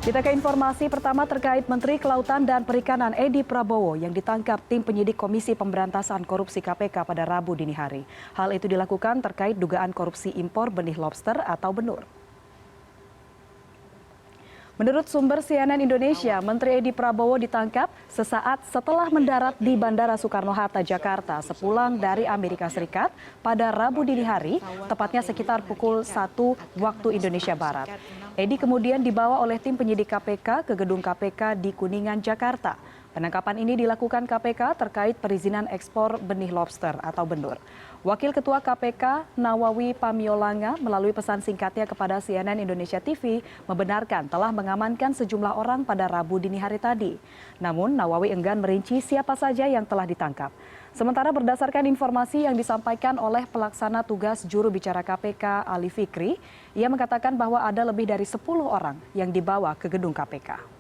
Kita ke informasi pertama terkait Menteri Kelautan dan Perikanan Edi Prabowo yang ditangkap tim penyidik Komisi Pemberantasan Korupsi KPK pada Rabu dini hari. Hal itu dilakukan terkait dugaan korupsi impor benih lobster atau benur. Menurut sumber CNN Indonesia, Menteri Edi Prabowo ditangkap sesaat setelah mendarat di Bandara Soekarno-Hatta, Jakarta sepulang dari Amerika Serikat pada Rabu dini hari, tepatnya sekitar pukul 1 waktu Indonesia Barat. Edi kemudian dibawa oleh tim penyidik KPK ke gedung KPK di Kuningan, Jakarta. Penangkapan ini dilakukan KPK terkait perizinan ekspor benih lobster atau benur. Wakil Ketua KPK Nawawi Pamiolanga melalui pesan singkatnya kepada CNN Indonesia TV membenarkan telah mengamankan sejumlah orang pada Rabu dini hari tadi. Namun Nawawi enggan merinci siapa saja yang telah ditangkap. Sementara berdasarkan informasi yang disampaikan oleh pelaksana tugas juru bicara KPK Ali Fikri, ia mengatakan bahwa ada lebih dari 10 orang yang dibawa ke gedung KPK.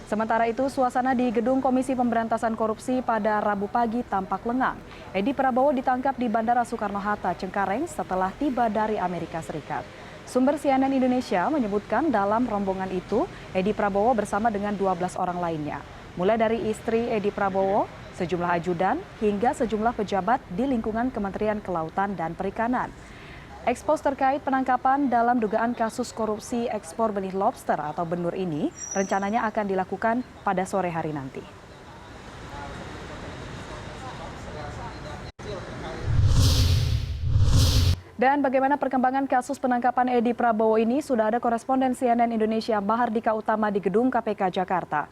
Sementara itu, suasana di Gedung Komisi Pemberantasan Korupsi pada Rabu pagi tampak lengang. Edi Prabowo ditangkap di Bandara Soekarno-Hatta, Cengkareng setelah tiba dari Amerika Serikat. Sumber CNN Indonesia menyebutkan dalam rombongan itu, Edi Prabowo bersama dengan 12 orang lainnya. Mulai dari istri Edi Prabowo, sejumlah ajudan, hingga sejumlah pejabat di lingkungan Kementerian Kelautan dan Perikanan. Ekspos terkait penangkapan dalam dugaan kasus korupsi ekspor benih lobster atau benur ini rencananya akan dilakukan pada sore hari nanti. Dan bagaimana perkembangan kasus penangkapan Edi Prabowo ini? Sudah ada koresponden CNN Indonesia Mahardika Utama di Gedung KPK Jakarta.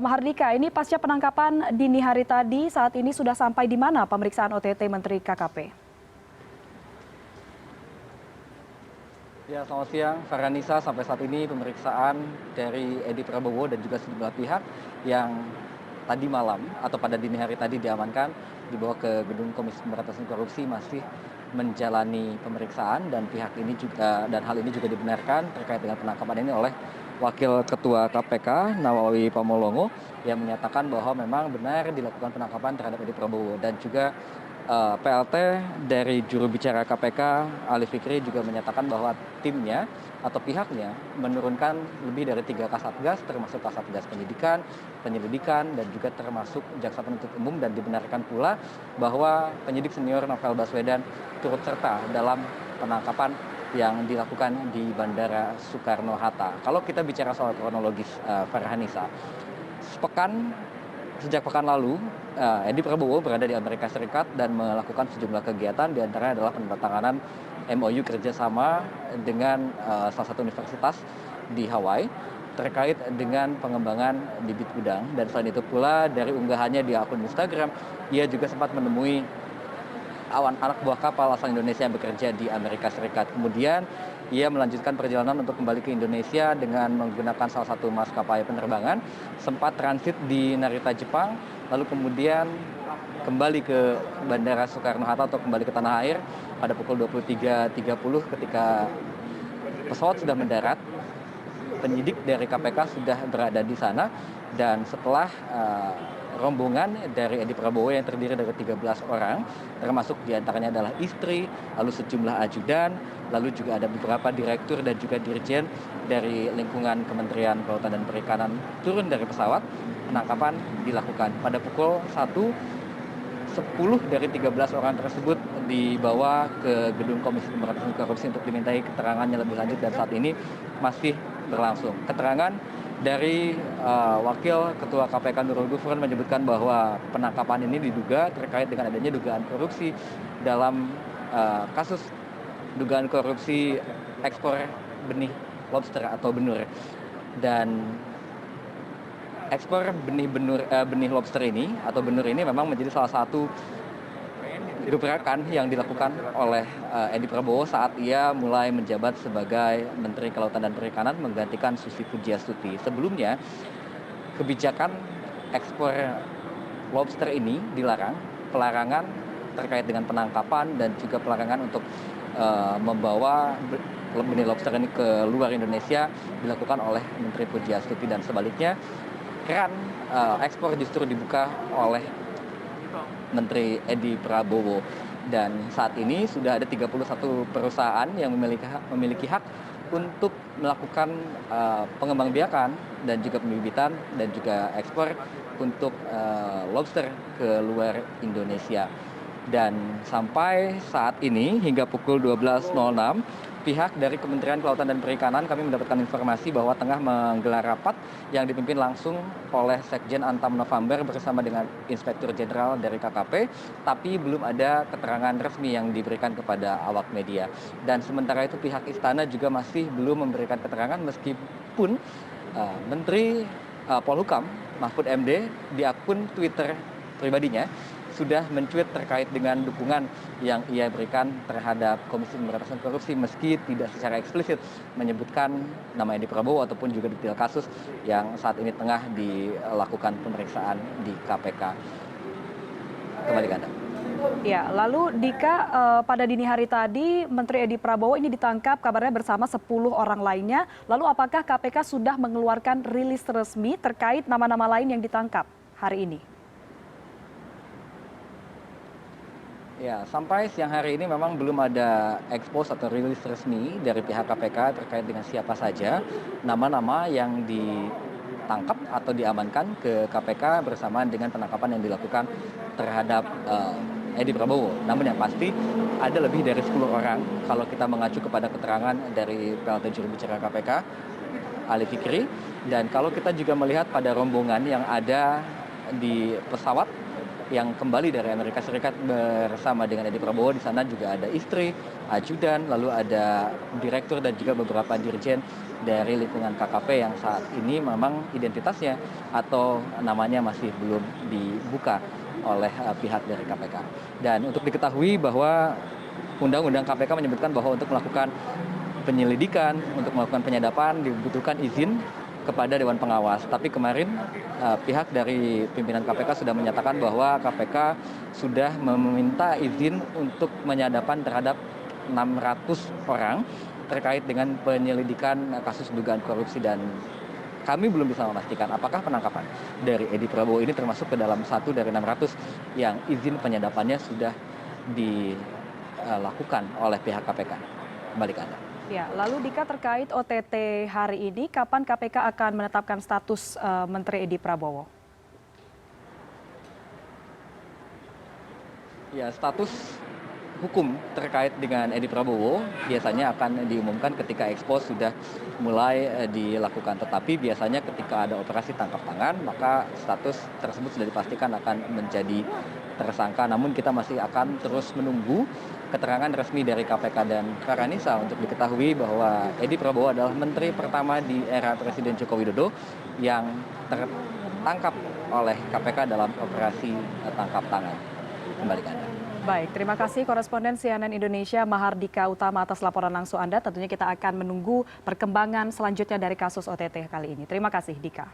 Mahardika, ini pasca penangkapan dini hari tadi, saat ini sudah sampai di mana pemeriksaan OTT Menteri KKP? Ya, selamat siang, Farhanisa. Sampai saat ini pemeriksaan dari Edi Prabowo dan juga sejumlah pihak yang tadi malam atau pada dini hari tadi diamankan dibawa ke Gedung Komisi Pemberantasan Korupsi masih menjalani pemeriksaan dan hal ini juga dibenarkan terkait dengan penangkapan ini oleh Wakil Ketua KPK Nawawi Pamolongo yang menyatakan bahwa memang benar dilakukan penangkapan terhadap Edi Prabowo dan juga PLT dari juru bicara KPK Ali Fikri juga menyatakan bahwa timnya atau pihaknya menurunkan lebih dari 3 kasatgas termasuk kasatgas penyidikan, penyelidikan dan juga termasuk jaksa penuntut umum dan dibenarkan pula bahwa penyidik senior Novel Baswedan turut serta dalam penangkapan yang dilakukan di Bandara Soekarno-Hatta. Kalau kita bicara soal kronologis Farhanisa, sejak pekan lalu, Edi Prabowo berada di Amerika Serikat dan melakukan sejumlah kegiatan, diantaranya adalah penandatanganan MOU kerjasama dengan salah satu universitas di Hawaii terkait dengan pengembangan bibit udang. Dan selain itu pula dari unggahannya di akun Instagram, ia juga sempat menemui anak buah kapal asal Indonesia yang bekerja di Amerika Serikat. Kemudian ia melanjutkan perjalanan untuk kembali ke Indonesia dengan menggunakan salah satu maskapai penerbangan, sempat transit di Narita, Jepang, lalu kemudian kembali ke Bandara Soekarno-Hatta atau kembali ke tanah air pada pukul 23.30 ketika pesawat sudah mendarat. Penyidik dari KPK sudah berada di sana dan setelah rombongan dari Edi Prabowo yang terdiri dari 13 orang, termasuk diantaranya adalah istri, lalu sejumlah ajudan, lalu juga ada beberapa direktur dan juga dirjen dari lingkungan Kementerian Kelautan dan Perikanan turun dari pesawat. Penangkapan dilakukan pada pukul 1.10 dari 13 orang tersebut dibawa ke Gedung Komisi Pemberantasan Korupsi untuk dimintai keterangannya lebih lanjut dan saat ini masih berlangsung. Keterangan dari Wakil Ketua KPK Nurul Gufron menyebutkan bahwa penangkapan ini diduga terkait dengan adanya dugaan korupsi dalam kasus dugaan korupsi ekspor benih lobster atau benur. Dan ekspor benih lobster ini atau benur ini memang menjadi salah satu gebrakan yang dilakukan oleh Edi Prabowo saat ia mulai menjabat sebagai Menteri Kelautan dan Perikanan menggantikan Susi Pujiastuti. Sebelumnya, kebijakan ekspor lobster ini dilarang, pelarangan terkait dengan penangkapan dan juga pelarangan untuk membawa benih lobster ini ke luar Indonesia dilakukan oleh Menteri Pujiastuti dan sebaliknya keran ekspor justru dibuka oleh Menteri Edi Prabowo. Dan saat ini sudah ada 31 perusahaan yang memiliki hak untuk melakukan pengembangbiakan dan juga pembibitan dan juga ekspor untuk lobster ke luar Indonesia. Dan sampai saat ini hingga pukul 12.06, pihak dari Kementerian Kelautan dan Perikanan kami mendapatkan informasi bahwa tengah menggelar rapat yang dipimpin langsung oleh Sekjen Antam November bersama dengan Inspektur Jenderal dari KKP, tapi belum ada keterangan resmi yang diberikan kepada awak media. Dan sementara itu pihak istana juga masih belum memberikan keterangan meskipun Menteri Polhukam Mahfud MD di akun Twitter pribadinya sudah mencuit terkait dengan dukungan yang ia berikan terhadap Komisi Pemberantasan Korupsi meski tidak secara eksplisit menyebutkan nama Edi Prabowo ataupun juga detail kasus yang saat ini tengah dilakukan pemeriksaan di KPK. Kembali ke Anda. Ya, lalu Dika, pada dini hari tadi Menteri Edi Prabowo ini ditangkap kabarnya bersama 10 orang lainnya. Lalu apakah KPK sudah mengeluarkan rilis resmi terkait nama-nama lain yang ditangkap hari ini? Ya, sampai siang hari ini memang belum ada ekspos atau rilis resmi dari pihak KPK terkait dengan siapa saja nama-nama yang ditangkap atau diamankan ke KPK bersamaan dengan penangkapan yang dilakukan terhadap Edi Prabowo. Namun yang pasti ada lebih dari 10 orang kalau kita mengacu kepada keterangan dari PLT juru bicara KPK, Ali Fikri. Dan kalau kita juga melihat pada rombongan yang ada di pesawat yang kembali dari Amerika Serikat bersama dengan Edi Prabowo, di sana juga ada istri, ajudan, lalu ada direktur dan juga beberapa dirjen dari lingkungan KKP yang saat ini memang identitasnya atau namanya masih belum dibuka oleh pihak dari KPK. Dan untuk diketahui bahwa Undang-Undang KPK menyebutkan bahwa untuk melakukan penyelidikan, untuk melakukan penyadapan dibutuhkan izin kepada Dewan Pengawas. Tapi kemarin pihak dari pimpinan KPK sudah menyatakan bahwa KPK sudah meminta izin untuk penyadapan terhadap 600 orang terkait dengan penyelidikan kasus dugaan korupsi, dan kami belum bisa memastikan apakah penangkapan dari Edi Prabowo ini termasuk ke dalam satu dari 600 yang izin penyadapannya sudah dilakukan oleh pihak KPK. Kembali ke Anda. Ya, lalu Dika, terkait OTT hari ini, kapan KPK akan menetapkan status Menteri Edi Prabowo? Ya, status hukum terkait dengan Edi Prabowo biasanya akan diumumkan ketika ekspos sudah mulai dilakukan. Tetapi biasanya ketika ada operasi tangkap tangan, maka status tersebut sudah dipastikan akan menjadi tersangka. Namun kita masih akan terus menunggu keterangan resmi dari KPK dan Farhanisa untuk diketahui bahwa Edi Prabowo adalah menteri pertama di era Presiden Joko Widodo yang tertangkap oleh KPK dalam operasi tangkap tangan. Kembali ke Anda. Baik, terima kasih koresponden CNN Indonesia Mahardika Utama atas laporan langsung Anda. Tentunya kita akan menunggu perkembangan selanjutnya dari kasus OTT kali ini. Terima kasih, Dika.